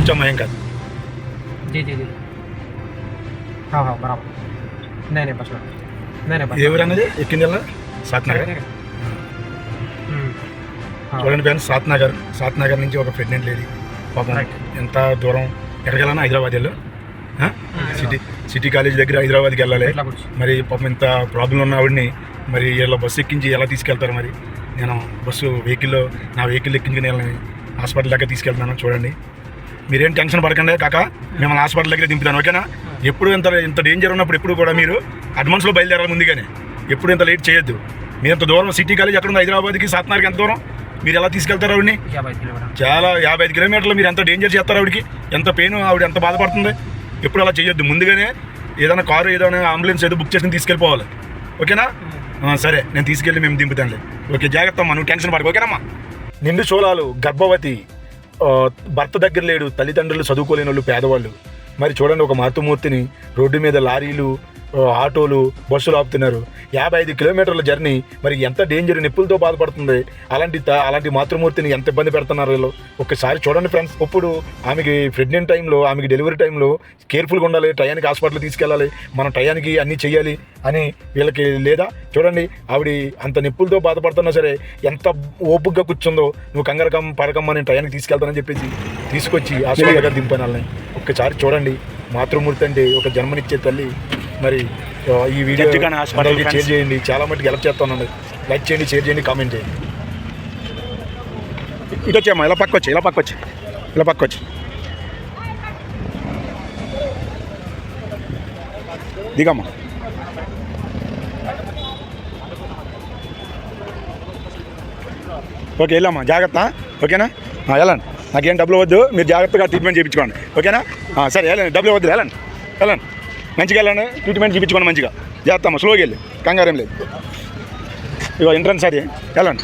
కూర్చోమ్మా, ఏం కాదు. जी जी जी हाँ हाँ बराबर नहीं नहीं बस नहीं नहीं बस ఏ ఊరు అన్నది ఎక్కింది సాత్నగర్. చూడండి ఫ్రెండ్స్, సాత్నగర్ నుంచి ఒక ప్రెగ్నెంట్ లేడీ పాపం ఎంత దూరం ఎక్కడికి వెళ్ళాలి, హైదరాబాద్ వెళ్ళు, సిటీ కాలేజ్ దగ్గర హైదరాబాద్కి వెళ్ళాలి. మరి పాపం ఇంత ప్రాబ్లం ఉన్న ఆవిడని మరి వీళ్ళ బస్సు ఎక్కించి ఎలా తీసుకెళ్తారు? మరి నేను నా వెహికల్ ఎక్కించుకుని వీళ్ళని హాస్పిటల్ దగ్గర తీసుకెళ్తున్నాను. చూడండి, మీరేం టెన్షన్ పడకండి కాక, మిమ్మల్ని హాస్పిటల్ దగ్గర దింపుతాను, ఓకేనా? ఎప్పుడు ఇంత డేంజర్ ఉన్నప్పుడు ఎప్పుడు కూడా మీరు అడ్వాన్స్లో బయలుదేరాలి ముందుగానే. ఎప్పుడు ఇంత లేట్ చేయొద్దు. మీరు ఎంత దూరం, సిటీ కాలేజ్ ఎక్కడ ఉంది, హైదరాబాద్కి సాత్నగర్కి ఎంత దూరం, మీరు ఎలా తీసుకెళ్తారు ఆవిడని? చాలా 55 కిలోమీటర్లు. మీరు ఎంత డేంజర్ చేస్తారు ఆవిడకి, ఎంత పెయిన్, ఆవిడ ఎంత బాధపడుతుంది. ఎప్పుడు అలా చేయొద్దు. ముందుగానే ఏదైనా కారు, ఏదైనా అంబులెన్స్ ఏదో బుక్ చేసుకుని తీసుకెళ్ళిపోవాలి, ఓకేనా? సరే, నేను తీసుకెళ్ళి మేము దింపుతానులే. ఓకే, జాగ్రత్త అమ్మా, నువ్వు టెన్షన్ పడకు, ఓకేనమ్మా? నిండు చోళాలు, గర్భవతి, భర్త దగ్గర లేడు, తల్లిదండ్రులు చదువుకోలేని వాళ్ళు, పేదవాళ్ళు. మరి చూడండి, ఒక మాతృమూర్తిని రోడ్డు మీద లారీలు, ఆటోలు, బస్సులు ఆపుతున్నారు. 55 కిలోమీటర్ల జర్నీ. మరి ఎంత డేంజర్, నిప్పులతో బాధపడుతుంది. అలాంటి మాతృమూర్తిని ఎంత ఇబ్బంది పెడుతున్నారు వీళ్ళు. ఒక్కసారి చూడండి ఫ్రెండ్స్. ఇప్పుడు ఆమెకి ప్రెగ్నెంట్ టైంలో, ఆమెకి డెలివరీ టైంలో కేర్ఫుల్గా ఉండాలి, టయానికి హాస్పిటల్ తీసుకెళ్ళాలి, మనం టయానికి అన్నీ చేయాలి అని వీళ్ళకి లేదా? చూడండి, ఆవిడ అంత నిప్పులతో బాధపడుతున్నా సరే ఎంత ఓపికగా కూర్చుందో. నువ్వు పడకమ్మ, నేను టయానికి తీసుకెళ్తానని చెప్పేసి తీసుకొచ్చి హాస్పిటల్ దగ్గర దింపాను వాళ్ళని. ఒక్కసారి చూడండి, మాతృమూర్తి అంటే ఒక జన్మనిచ్చే తల్లి. మరి ఈ వీడియో షేర్ చేయండి, చాలా మట్టుకు హెల్ప్ చేస్తానండి. లైక్ చేయండి, షేర్ చేయండి, కామెంట్ చేయండి. ఇటు వచ్చామ్మా, ఇలా పక్క వచ్చి దిగమ్మా. ఓకే, వెళ్ళమ్మా, జాగ్రత్త, ఓకేనా? వెళ్ళండి, నాకేం డబ్బులు వద్దు, మీరు జాగ్రత్తగా ట్రీట్మెంట్ చేయించుకోండి, ఓకేనా? సరే, వెళ్ళండి, డబ్బులు వద్దు, వెళ్ళండి, మంచిగా వెళ్ళండి, ట్రీట్మెంట్ చేయించుకోండి మంచిగా. జాగ్రత్త అమ్మా, స్లోగా వెళ్ళి, కంగారేం లేదు. ఇగో ఎంట్రన్స్ అది, వెళ్ళండి.